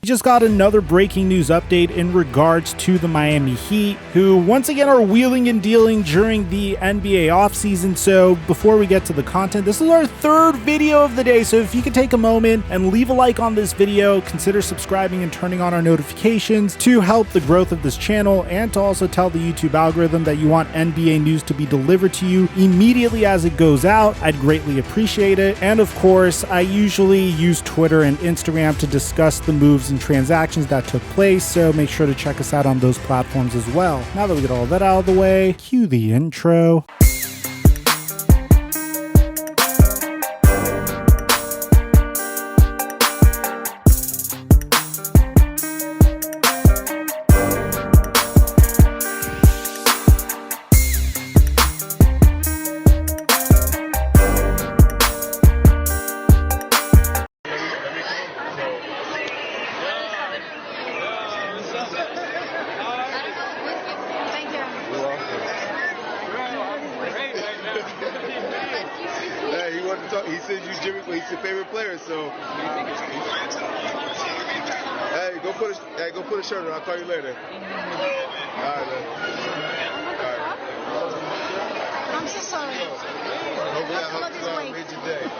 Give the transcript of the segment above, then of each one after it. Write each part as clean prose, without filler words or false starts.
We just got another breaking news update in regards to the Miami Heat, who once again are wheeling and dealing during the NBA offseason. So before we get to the content, this is our third video of the day. So if you could take a moment and leave a like on this video, consider subscribing and turning on our notifications to help the growth of this channel, and to also tell the YouTube algorithm that you want NBA news to be delivered to you immediately as it goes out. I'd greatly appreciate it. And of course, I usually use Twitter and Instagram to discuss the moves and transactions that took place, so make sure to check us out on those platforms as well. Now that we get all that out of the way, cue the intro. He says you Jimmy, he's your favorite player, so hey, go put a shirt on. I'll call you later. All right, man. All right. I'm so sorry. Hopefully I made your day.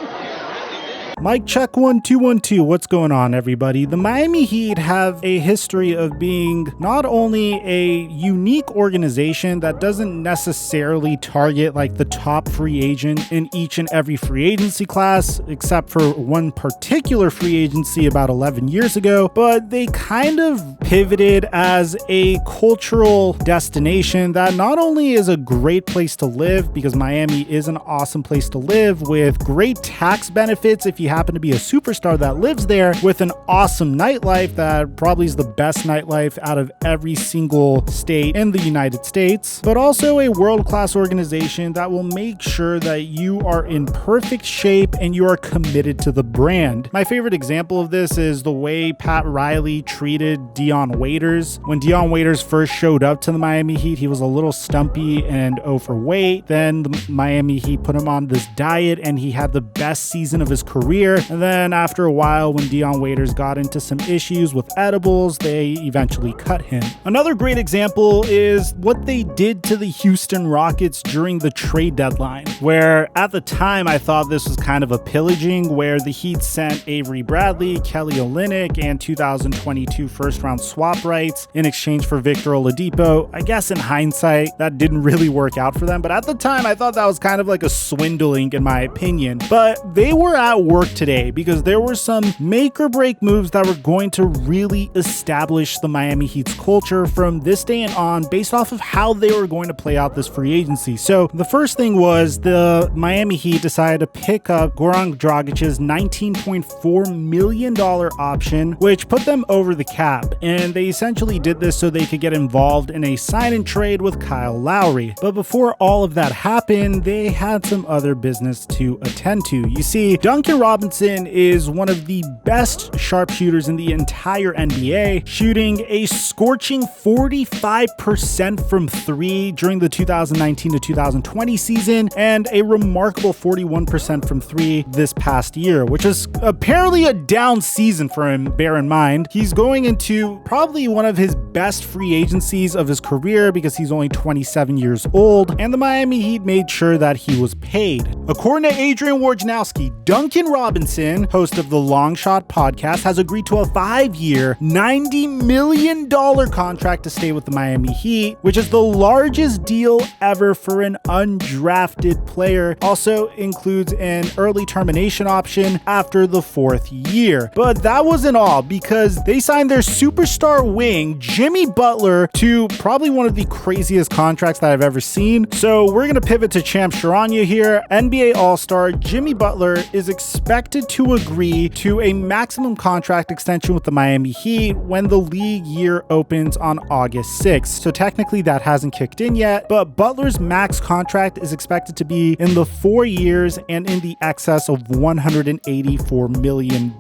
Mic check 1 2 1 2. What's going on, everybody? The Miami Heat have a history of being not only a unique organization that doesn't necessarily target like the top free agent in each and every free agency class, except for one particular free agency about 11 years ago, but they kind of pivoted as a cultural destination that not only is a great place to live, because Miami is an awesome place to live with great tax benefits if you happen to be a superstar that lives there, with an awesome nightlife that probably is the best nightlife out of every single state in the United States, but also a world-class organization that will make sure that you are in perfect shape and you are committed to the brand. My favorite example of this is the way Pat Riley treated Dion Waiters. When Dion Waiters first showed up to the Miami Heat, he was a little stumpy and overweight. Then the Miami Heat put him on this diet and he had the best season of his career. And then after a while, when Dion Waiters got into some issues with edibles, they eventually cut him. Another great example is what they did to the Houston Rockets during the trade deadline, where at the time I thought this was kind of a pillaging, where the Heat sent Avery Bradley, Kelly Olynyk, and 2022 first round swap rights in exchange for Victor Oladipo. I guess in hindsight, that didn't really work out for them, but at the time I thought that was kind of like a swindling in my opinion. But they were at work today because there were some make or break moves that were going to really establish the Miami Heat's culture from this day and on, based off of how they were going to play out this free agency. So the first thing was the Miami Heat decided to pick up Goran Dragic's $19.4 million option, which put them over the cap. And they essentially did this so they could get involved in a sign and trade with Kyle Lowry. But before all of that happened, they had some other business to attend to. You see, Duncan Robinson is one of the best sharpshooters in the entire NBA, shooting a scorching 45% from three during the 2019 to 2020 season, and a remarkable 41% from three this past year, which is apparently a down season for him. Bear in mind, he's going into probably one of his best free agencies of his career because he's only 27 years old, and the Miami Heat made sure that he was paid. According to Adrian Wojnarowski, Duncan Robinson, host of the Long Shot podcast, has agreed to a 5-year, $90 million contract to stay with the Miami Heat, which is the largest deal ever for an undrafted player. Also includes an early termination option after the 4th year. But that wasn't all, because they signed their superstar wing, Jimmy Butler, to probably one of the craziest contracts that I've ever seen. So we're going to pivot to Champ Sharanya here. NBA All-Star Jimmy Butler is expected to agree to a maximum contract extension with the Miami Heat when the league year opens on August 6th. So technically that hasn't kicked in yet, but Butler's max contract is expected to be in the 4 years and in the excess of $184 million.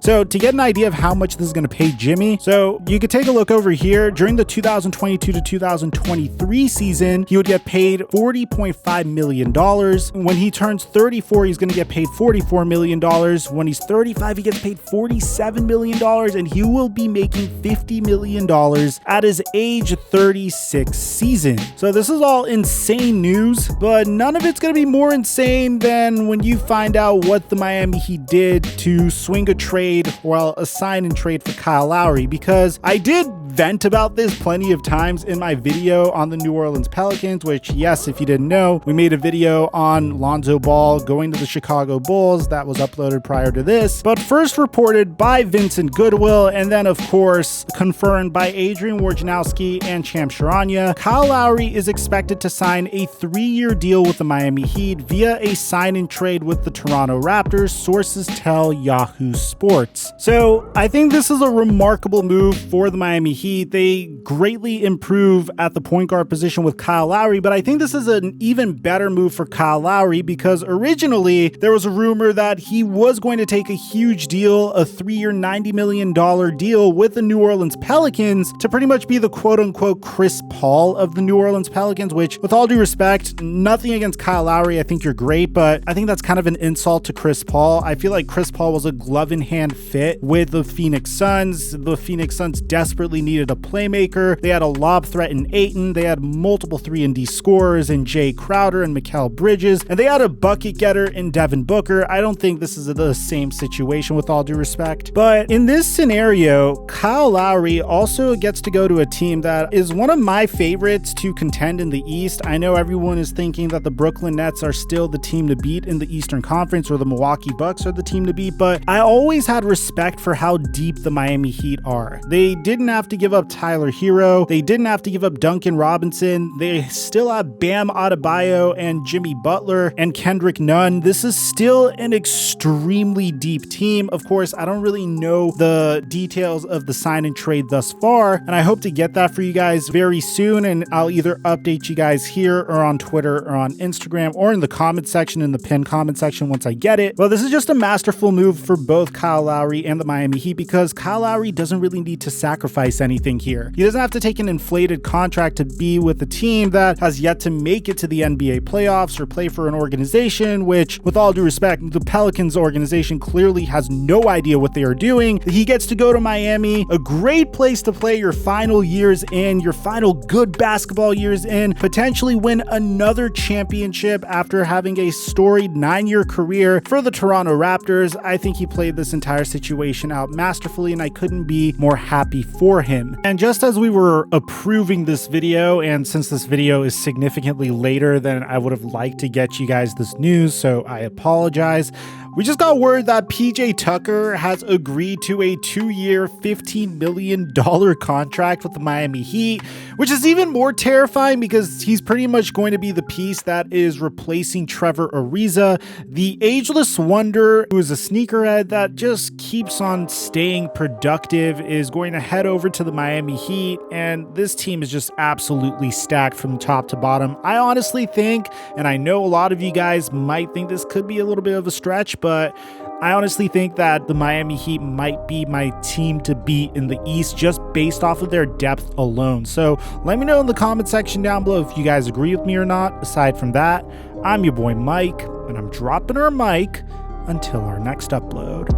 So to get an idea of how much this is going to pay Jimmy, so you could take a look over here. During the 2022 to 2023 season, he would get paid $40 $40.5 million. When he turns 34, he's going to get paid $44 million. When he's 35, he gets paid $47 million, and he will be making $50 million at his age 36 season. So this is all insane news, but none of it's going to be more insane than when you find out what the Miami Heat did to swing a trade, well, a sign and trade for Kyle Lowry, because I did vent about this plenty of times in my video on the New Orleans Pelicans, which, yes, if you didn't know, we made a video on Lonzo Ball going to the Chicago Bulls that was uploaded prior to this, but first reported by Vincent Goodwill, and then of course confirmed by Adrian Wojnarowski and Champ Charania. Kyle Lowry is expected to sign a 3-year deal with the Miami Heat via a sign and trade with the Toronto Raptors, sources tell Yahoo Sports. So I think this is a remarkable move for the Miami Heat. They greatly improve at the point guard position with Kyle Lowry, but I think this is an even better move for Kyle Lowry because originally there was a rumor that he was going to take a huge deal, a 3-year, $90 million deal with the New Orleans Pelicans to pretty much be the quote-unquote Chris Paul of the New Orleans Pelicans, which, with all due respect, nothing against Kyle Lowry, I think you're great, but I think that's kind of an insult to Chris Paul. I feel like Chris Paul was a glove-in-hand fit with the Phoenix Suns. The Phoenix Suns desperately needed a playmaker. They had a lob threat in Ayton. They had multiple 3-and-D scorers in Jay Crowder and Mikal Bridges, and they had a bucket getter in Devin Booker. I don't think this is the same situation, with all due respect. But in this scenario, Kyle Lowry also gets to go to a team that is one of my favorites to contend in the East. I know everyone is thinking that the Brooklyn Nets are still the team to beat in the Eastern Conference, or the Milwaukee Bucks are the team to beat, but I always had respect for how deep the Miami Heat are. They didn't have to give up Tyler Hero. They didn't have to give up Duncan Robinson. They still have Bam Adebayo and Jimmy Butler and Kendrick Nunn. This is still an extremely deep team. Of course, I don't really know the details of the sign and trade thus far, and I hope to get that for you guys very soon, and I'll either update you guys here or on Twitter or on Instagram or in the comment section, in the pinned comment section once I get it. Well, this is just a masterful move for both Kyle Lowry and the Miami Heat because Kyle Lowry doesn't really need to sacrifice anything here. He doesn't have to take an inflated contract to be with a team that has yet to make it to the NBA playoffs or play for an organization which, with all due respect, the Pelicans organization clearly has no idea what they are doing. He gets to go to Miami, a great place to play your final years in, your final good basketball years in, potentially win another championship after having a storied 9-year career for the Toronto Raptors. I think he played this entire situation out masterfully, and I couldn't be more happy for him. And just as we were approving this video, and since this video is significantly later than I would have liked to get you guys this news, so I apologize, we just got word that PJ Tucker has agreed to a 2-year, $15 million contract with the Miami Heat, which is even more terrifying because he's pretty much going to be the piece that is replacing Trevor Ariza, the ageless wonder who is a sneakerhead that just keeps on staying productive, is going to head over to the Miami Heat, and this team is just absolutely stacked from top to bottom. I honestly think, and I know a lot of you guys might think this could be a little bit of a stretch, but I honestly think that the Miami Heat might be my team to beat in the East just based off of their depth alone. So let me know in the comment section down below if you guys agree with me or not. Aside from that, I'm your boy Mike, and I'm dropping our mic until our next upload.